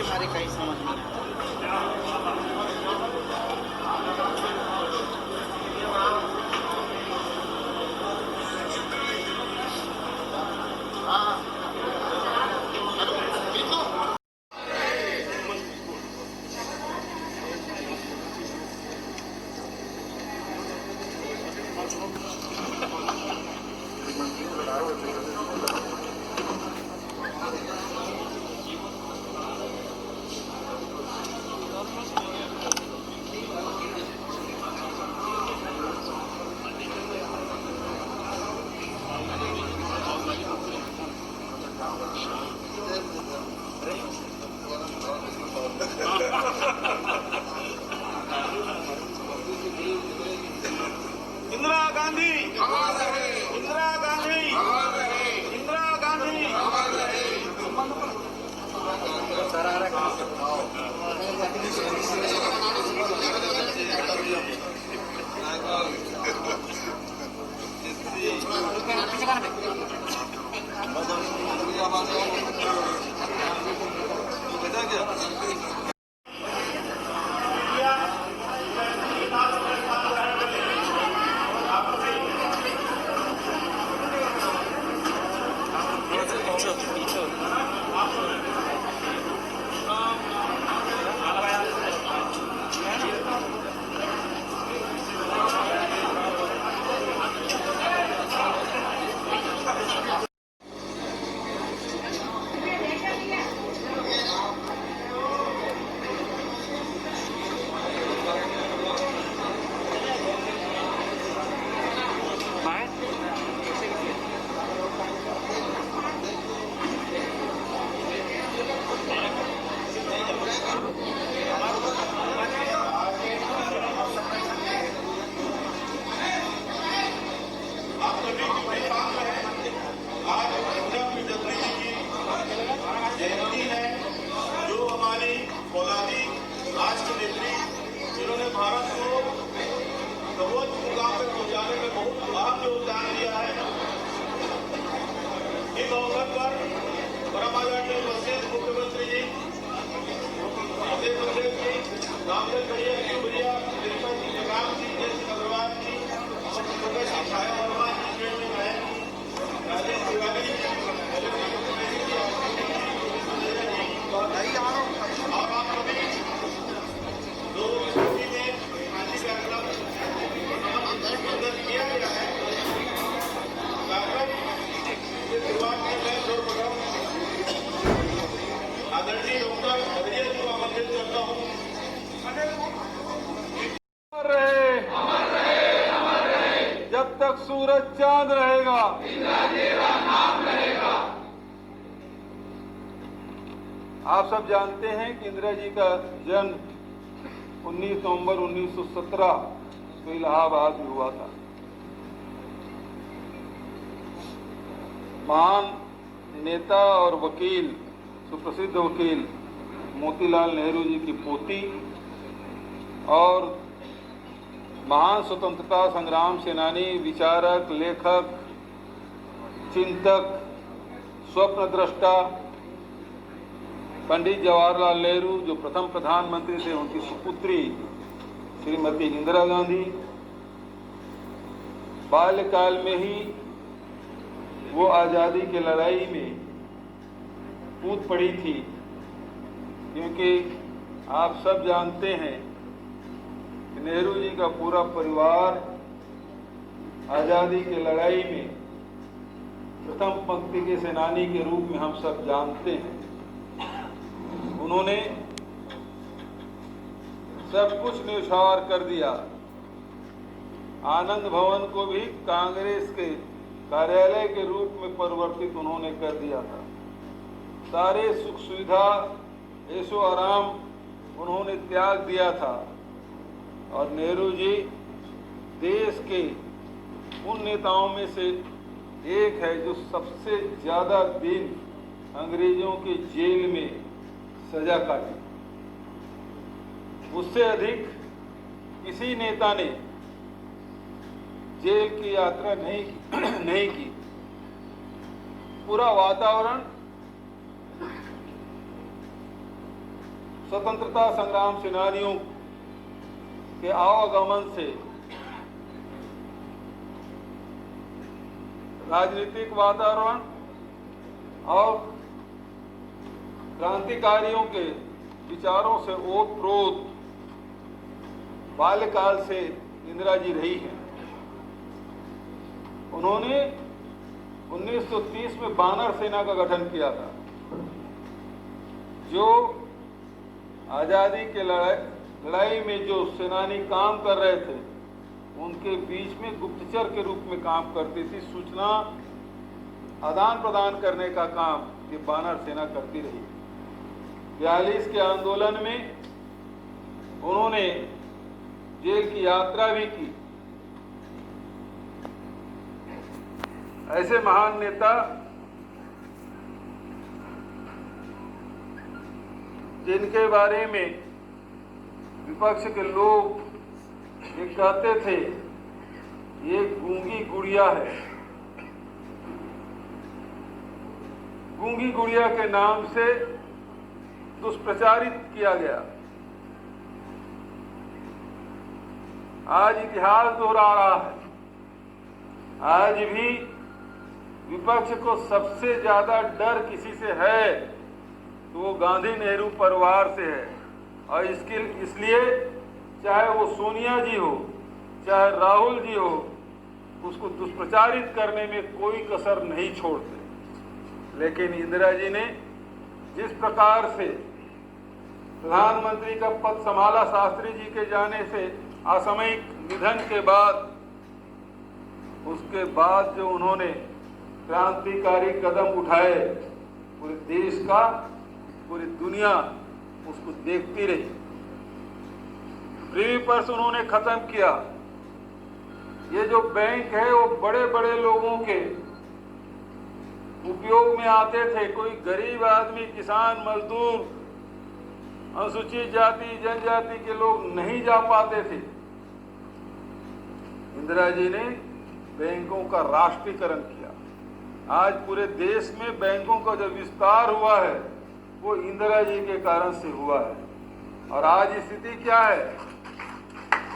के मारे कहीं समझ नहीं इंदिरा गांधी इंदिरा गांधी इंदिरा गांधी जयंती है, जो हमारी फौलादी राष्ट्र नेत्री जिन्होंने भारत को सर्वोच्च मुकाम तक पहुंचाने में बहुत अहम योगदान दिया है। इस अवसर पर परम आदरणीय मुख्यमंत्री जी मध्य प्रदेश जी रामचंद्र भैया देवरिया तिरुपति जगराम जी अग्रवाल जी छाया वर्मा जी राजेश तिवारी जी और आप सभी जो स्थिति में गांधी कार्यक्रम किया गया है कार्यक्रम की शुरुआत में मैं सर्वप्रथम आदरणीय डॉक्टर हरिया जी को आमंत्रित करता हूँ। जब तक सूरज चांद रहेगा आप सब जानते हैं कि इंदिरा जी का जन्म 19 नवंबर 1917 को इलाहाबाद में हुआ था। महान नेता और वकील, सुप्रसिद्ध वकील मोतीलाल नेहरू जी की पोती और महान स्वतंत्रता संग्राम सेनानी, विचारक, लेखक, चिंतक, स्वप्नद्रष्टा पंडित जवाहरलाल नेहरू जो प्रथम प्रधानमंत्री थे, उनकी सुपुत्री श्रीमती इंदिरा गांधी बाल्यकाल में ही वो आज़ादी की लड़ाई में कूद पड़ी थी, क्योंकि आप सब जानते हैं कि नेहरू जी का पूरा परिवार आज़ादी की लड़ाई में प्रथम पंक्ति के सेनानी के रूप में हम सब जानते हैं। उन्होंने सब कुछ न्यौछावर कर दिया। आनंद भवन को भी कांग्रेस के कार्यालय के रूप में परिवर्तित उन्होंने कर दिया था। सारे सुख सुविधा, ऐशो आराम उन्होंने त्याग दिया था। और नेहरू जी देश के उन नेताओं में से एक है जो सबसे ज़्यादा दिन अंग्रेजों के जेल में सजा काटी। उससे अधिक किसी नेता ने जेल की यात्रा नहीं की। पूरा वातावरण स्वतंत्रता संग्राम सेनानियों के आवागमन से राजनीतिक वातावरण और क्रांतिकारियों के विचारों से ओत-प्रोत बाल्यकाल से इंदिरा जी रही हैं। उन्होंने 1930 में बानर सेना का गठन किया था, जो आज़ादी के लड़ाई में जो सेनानी काम कर रहे थे उनके बीच में गुप्तचर के रूप में काम करती थी। सूचना आदान प्रदान करने का काम ये बानर सेना करती रही। 42 के आंदोलन में उन्होंने जेल की यात्रा भी की। ऐसे महान नेता जिनके बारे में विपक्ष के लोग ये कहते थे ये गूंगी गुड़िया है, गूंगी गुड़िया के नाम से दुष्प्रचारित किया गया। आज इतिहास दोहरा रहा है। आज भी विपक्ष को सबसे ज्यादा डर किसी से है तो वो गांधी नेहरू परिवार से है, और इसलिए चाहे वो सोनिया जी हो चाहे राहुल जी हो, उसको दुष्प्रचारित करने में कोई कसर नहीं छोड़ते। लेकिन इंदिरा जी ने जिस प्रकार से प्रधानमंत्री का पद संभाला शास्त्री जी के जाने से असामयिक निधन के बाद, उसके बाद जो उन्होंने क्रांतिकारी कदम उठाए, पूरे देश का पूरी दुनिया उसको देखती रही। प्रीवी पर्स उन्होंने खत्म किया। ये जो बैंक है वो बड़े बड़े लोगों के उपयोग में आते थे। कोई गरीब आदमी, किसान, मजदूर, अनुसूचित जाति जनजाति के लोग नहीं जा पाते थे। इंदिरा जी ने बैंकों का राष्ट्रीयकरण किया। आज पूरे देश में बैंकों का जो विस्तार हुआ है वो इंदिरा जी के कारण से हुआ है। और आज स्थिति क्या है?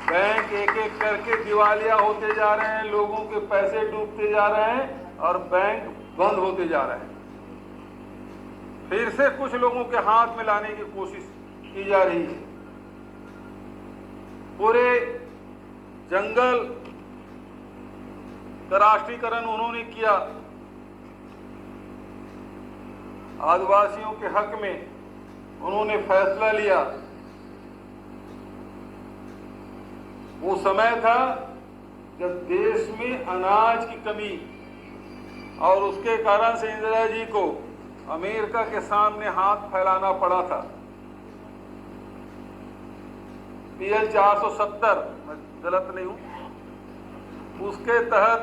बैंक एक एक करके दिवालिया होते जा रहे हैं, लोगों के पैसे डूबते जा रहे हैं और बैंक बंद होते जा रहे हैं। फिर से कुछ लोगों के हाथ में लाने की कोशिश की जा रही है। पूरे जंगल का राष्ट्रीयकरण उन्होंने किया। आदिवासियों के हक में उन्होंने फैसला लिया। वो समय था जब देश में अनाज की कमी, और उसके कारण से इंदिरा जी को अमेरिका के सामने हाथ फैलाना पड़ा था। PL 470, मैं गलत नहीं हूं, उसके तहत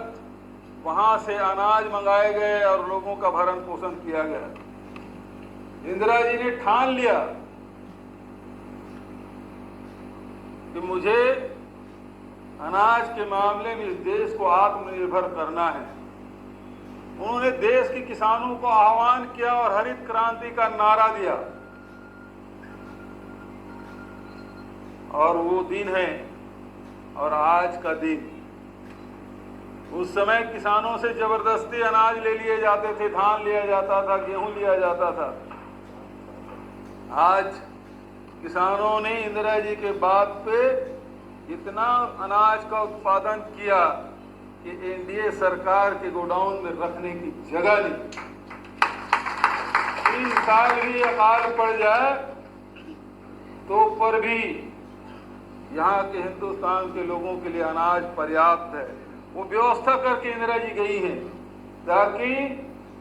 वहां से अनाज मंगाए गए और लोगों का भरण पोषण किया गया। इंदिरा जी ने ठान लिया कि मुझे अनाज के मामले में इस देश को आत्मनिर्भर करना है। उन्होंने देश के किसानों को आह्वान किया और हरित क्रांति का नारा दिया। और वो दिन है और आज का दिन। उस समय किसानों से जबरदस्ती अनाज ले लिए जाते थे, धान लिया जाता था, गेहूं लिया जाता था। आज किसानों ने इंदिरा जी के बात पे इतना अनाज का उत्पादन किया कि एनडीए सरकार के गोडाउन में रखने की जगह नहीं। 3 साल भी अकाल पड़ जाए तो पर भी यहाँ के हिंदुस्तान के लोगों के लिए अनाज पर्याप्त है। वो व्यवस्था करके इंदिरा जी गई हैं ताकि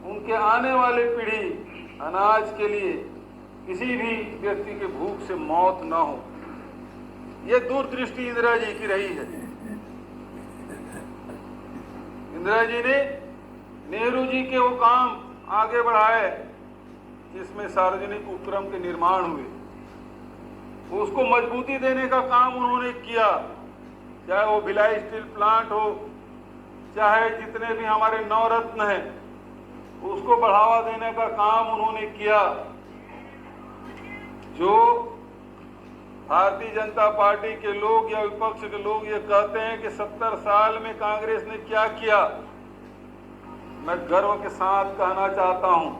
उनके आने वाली पीढ़ी अनाज के लिए किसी भी व्यक्ति के भूख से मौत न हो। ये दूरदृष्टि इंदिरा जी की रही है। इंदिरा जी ने नेहरू जी के वो काम आगे बढ़ाए जिसमें सार्वजनिक उपक्रम के निर्माण हुए, उसको मजबूती देने का काम उन्होंने किया। चाहे वो भिलाई स्टील प्लांट हो, चाहे जितने भी हमारे नवरत्न हैं, उसको बढ़ावा देने का काम उन्होंने किया। जो भारतीय जनता पार्टी के लोग या विपक्ष के लोग ये कहते हैं कि 70 साल में कांग्रेस ने क्या किया। मैं गर्व के साथ कहना चाहता हूं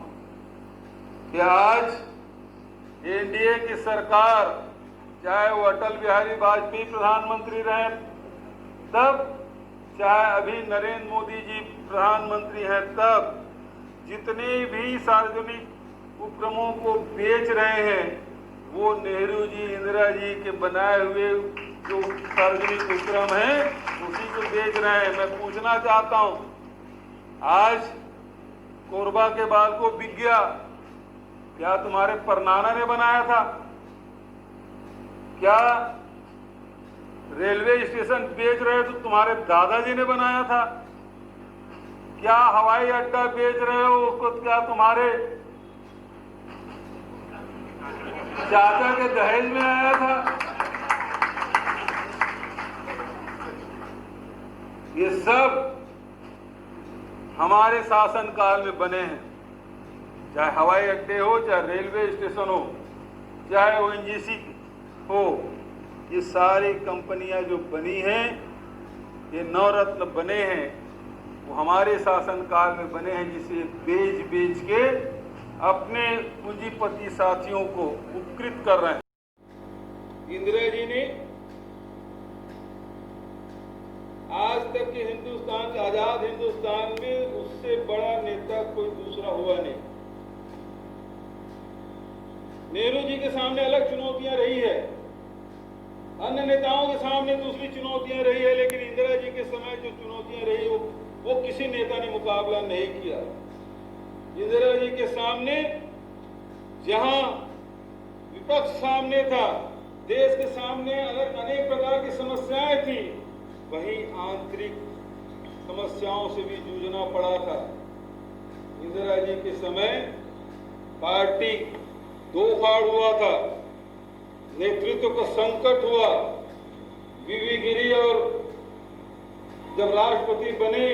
कि आज एनडीए की सरकार, चाहे वो अटल बिहारी वाजपेयी प्रधानमंत्री रहे तब, चाहे अभी नरेंद्र मोदी जी प्रधानमंत्री हैं तब, जितने भी सार्वजनिक उपक्रमों को बेच रहे हैं वो नेहरू जी, इंदिरा जी के बनाए हुए जो सार्वजनिक उपक्रम हैं उसी को बेच रहे हैं। मैं पूछना चाहता हूं, आज कोरबा के बाल को बिक गया, क्या तुम्हारे परनाना ने बनाया था? क्या रेलवे स्टेशन बेच रहे तो तुम्हारे दादाजी ने बनाया था? क्या हवाई अड्डा बेच रहे हो उसको क्या तुम्हारे चाचा के दहेज में आया था? ये सब हमारे शासनकाल में बने हैं, चाहे हवाई अड्डे हो, चाहे रेलवे स्टेशन हो, चाहे ओएनजीसी हो। ये सारी कंपनियां जो बनी हैं, ये नवरत्न बने हैं, वो हमारे शासनकाल में बने हैं, जिसे बेच बेच के अपने पूंजीपति साथियों को उपकृत कर रहे हैं। इंदिरा जी ने आज तक के हिंदुस्तान, आजाद हिंदुस्तान में उससे बड़ा नेता कोई दूसरा हुआ नहीं। नेहरू जी के सामने अलग चुनौतियां रही है, अन्य नेताओं के सामने दूसरी चुनौतियां रही है, लेकिन इंदिरा जी के समय जो चुनौतियां रही वो किसी नेता ने मुकाबला नहीं किया। इंदिरा जी के सामने जहां विपक्ष सामने था, देश के सामने अनेक प्रकार की समस्याएं थी, वहीं आंतरिक समस्याओं से भी जूझना पड़ा था। इंदिरा जी के समय पार्टी दो फाड़ हुआ था, नेतृत्व का संकट हुआ। वीवी गिरी और जब राष्ट्रपति बने,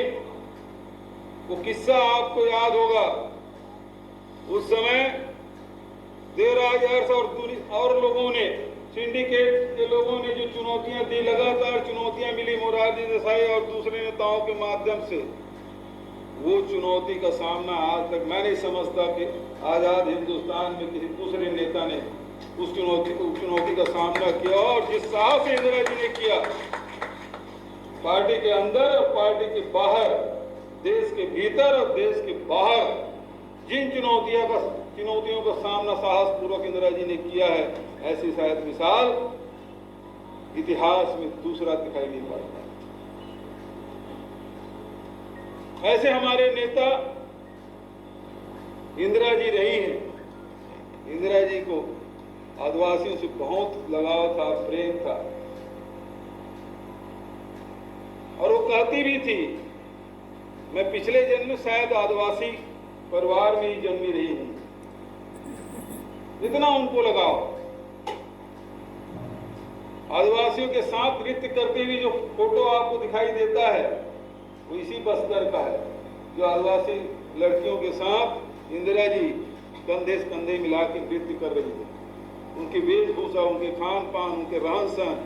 वो किस्सा आपको याद होगा। उस समय देवराज अरस और लोगों ने, सिंडिकेट के लोगों ने जो चुनौतियां दी, लगातार चुनौतियां मिली मोरारजी देसाई और दूसरे नेताओं के माध्यम से, वो चुनौती का सामना आज तक मैं नहीं समझता कि आजाद हिंदुस्तान में किसी दूसरे नेता ने उस चुनौती का सामना किया। और जिस साहस से इंदिरा जी ने किया, पार्टी के अंदर और पार्टी के बाहर, देश के भीतर और देश के बाहर जिन चुनौतियों का सामना साहस पूर्वक इंदिरा जी ने किया है, ऐसी शायद मिसाल इतिहास में दूसरा दिखाई नहीं पड़ता। ऐसे हमारे नेता इंदिरा जी रही हैं। इंदिरा जी को आदिवासियों से बहुत लगाव था, प्रेम था, और वो कहती भी थी, मैं पिछले जन्म में शायद आदिवासी परिवार में ही जन्मी रही हूं। इतना उनको लगाव। आदिवासियों के साथ नृत्य करते हुए जो फोटो आपको दिखाई देता है, वो इसी बस्तर का है, जो आदिवासी लड़कियों के साथ इंदिरा जी कंधे से कंधे मिला के नृत्य कर रही है। उनकी वेशभूषा, उनके खान पान, उनके रहन सहन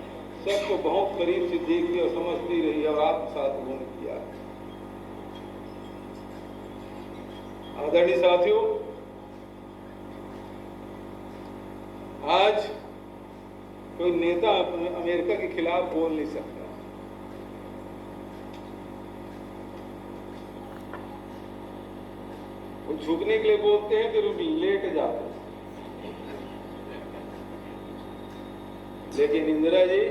सबको बहुत करीब से देखती और समझती रही और आत्मसात उन्होंने किया। आदरणीय साथियों, आज कोई नेता अमेरिका के खिलाफ बोल नहीं सकता। वो झुकने के लिए बोलते हैं, फिर लेट जाते हैं। लेकिन इंदिरा जी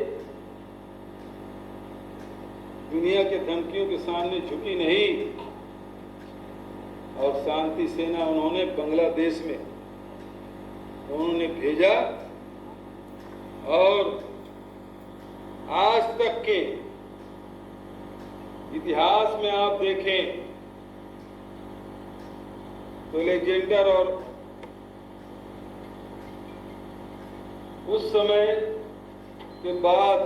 दुनिया के धमकियों के सामने झुकी नहीं, और शांति सेना उन्होंने बांग्लादेश में उन्होंने भेजा, और आज तक के इतिहास में आप देखें तो अलेक्जेंडर और उस समय के बाद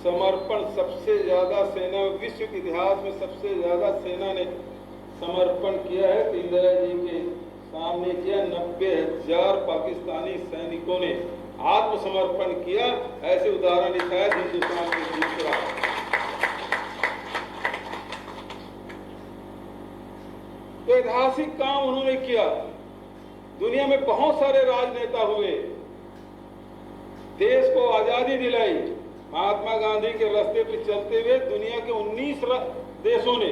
समर्पण सबसे ज्यादा सेना, विश्व के इतिहास में सबसे ज्यादा सेना ने समर्पण किया है तो इंदिरा जी के सामने किया। 90,000 पाकिस्तानी सैनिकों ने आत्मसमर्पण किया। ऐसे उदाहरण शायद हिंदुस्तान में दूसरा। तो ऐतिहासिक काम उन्होंने किया। दुनिया में बहुत सारे राजनेता हुए, देश को आजादी दिलाई। महात्मा गांधी के रास्ते पर चलते हुए दुनिया के 19 देशों ने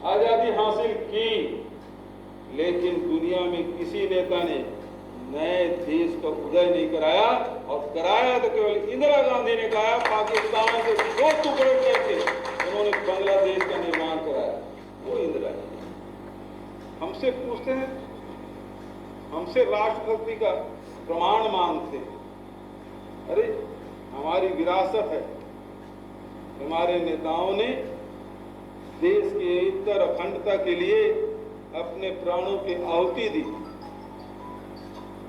आजादी हासिल की, लेकिन दुनिया में किसी नेता ने नए देश का उदय नहीं कराया, और कराया तो केवल इंदिरा गांधी ने कराया। पाकिस्तान के 2 टुकड़े करके उन्होंने बांग्लादेश का निर्माण कराया, वो इंदिरा गांधी। हमसे पूछते हैं, हमसे राष्ट्रभक्ति का प्रमाण मांगते हैं। अरे हमारी विरासत है, हमारे नेताओं ने देश की एकता अखंडता के लिए अपने प्राणों की आहुति दी।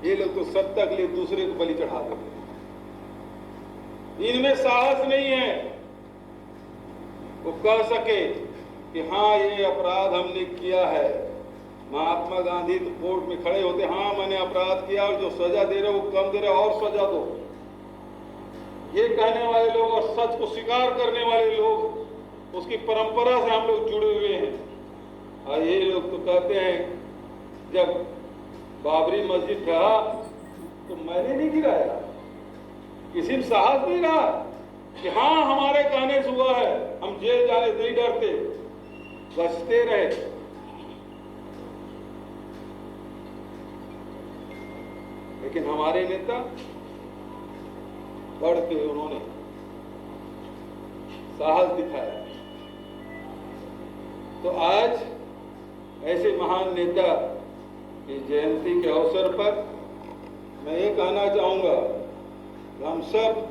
ये लोग तो सत्ता के लिए दूसरे को बलि चढ़ा देते। इनमें साहस नहीं है वो कह सके कि हाँ ये अपराध हमने किया है। महात्मा गांधी तो कोर्ट में खड़े होते, हाँ मैंने अपराध किया और जो सजा दे रहे वो कम दे रहे, और सजा दो। ये कहने वाले लोग और सच को स्वीकार करने वाले लोग, उसकी परंपरा से हम लोग जुड़े हुए हैं। और ये लोग तो कहते हैं जब बाबरी मस्जिद ढहा तो मैंने नहीं गिराया, किसी में साहस नहीं रहा कि हाँ हमारे कहने से हुआ है, हम जेल जाने से नहीं डरते, बचते रहे। लेकिन हमारे नेता बढ़ के उन्होंने साहस दिखाया। तो आज ऐसे महान नेता की जयंती के अवसर पर मैं ये कहना चाहूंगा कि हम सब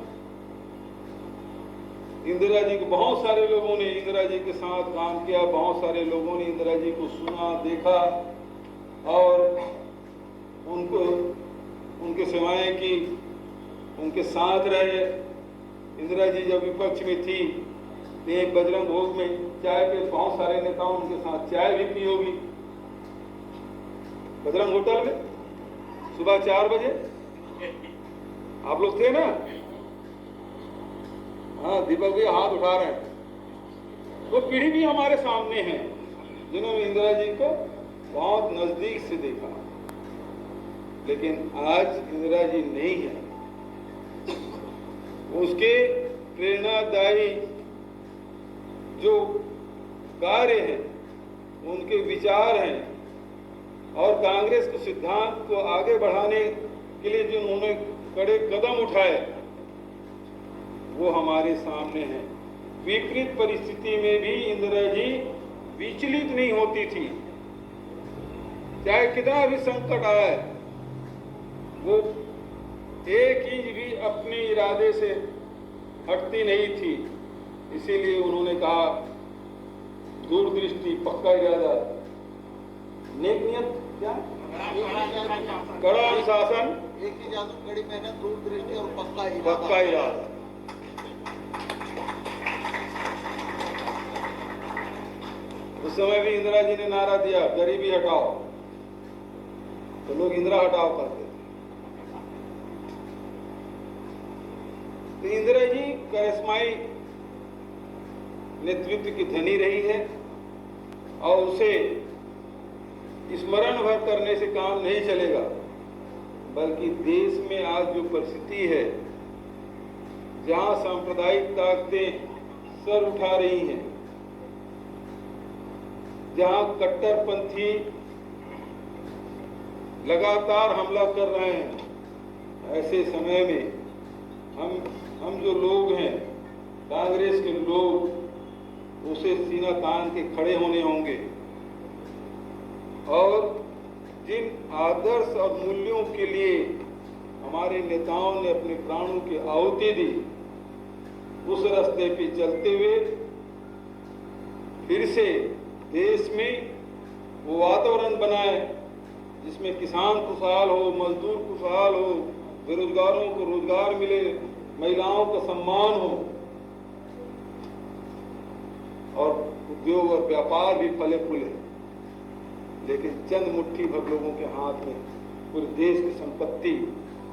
इंदिरा जी को, बहुत सारे लोगों ने इंदिरा जी के साथ काम किया, बहुत सारे लोगों ने इंदिरा जी को सुना, देखा और उनके सेवाएं की, उनके साथ रहे। इंदिरा जी जब विपक्ष में थी तो एक बजरंग भोग में चाय पे बहुत सारे नेताओं उनके साथ चाय भी पी होगी, बजरंग होटल में सुबह 4 बजे। आप लोग थे ना? हाँ, दीपक भी हाथ उठा रहे हैं। वो पीढ़ी भी हमारे सामने है जिन्होंने इंदिरा जी को बहुत नजदीक से देखा, लेकिन आज इंदिरा जी नहीं है। उसके प्रेरणादायी जो कार्य हैं, उनके विचार हैं और कांग्रेस के सिद्धांत को आगे बढ़ाने के लिए जो उन्होंने कड़े कदम उठाए वो हमारे सामने हैं। विपरीत परिस्थिति में भी इंदिरा जी विचलित नहीं होती थी, चाहे कितना भी संकट आए, वो 1 इंच भी अपने इरादे से हटती नहीं थी। इसीलिए उन्होंने कहा दूरदृष्टि, पक्का इरादा, नेक नियत, क्या कड़ा अनुशासन, एक ही जादू, कड़ी मेहनत, दूरदृष्टि और पक्का इरादा। उस समय भी इंदिरा जी ने नारा दिया गरीबी हटाओ, तो लोग इंदिरा हटाओ करते थे। तो इंदिरा जी करिश्माई नेतृत्व की धनी रही है और उसे स्मरण भर करने से काम नहीं चलेगा, बल्कि देश में आज जो परिस्थिति है, जहां सांप्रदायिक ताकतें सर उठा रही हैं, जहां कट्टरपंथी लगातार हमला कर रहे हैं, ऐसे समय में हम जो लोग हैं, कांग्रेस के लोग, उसे सीना तान के खड़े होने होंगे और जिन आदर्श और मूल्यों के लिए हमारे नेताओं ने अपने प्राणों की आहुति दी, उस रास्ते पे चलते हुए फिर से देश में वो वातावरण बनाए जिसमें किसान खुशहाल हो, मजदूर खुशहाल हो, बेरोजगारों को रोजगार मिले, महिलाओं का सम्मान हो और उद्योग और व्यापार भी फले फूले। लेकिन चंद मुट्ठी भर लोगों के हाथ में पूरे देश की संपत्ति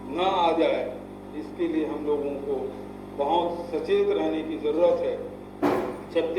न आ जाए, इसके लिए हम लोगों को बहुत सचेत रहने की ज़रूरत है। 36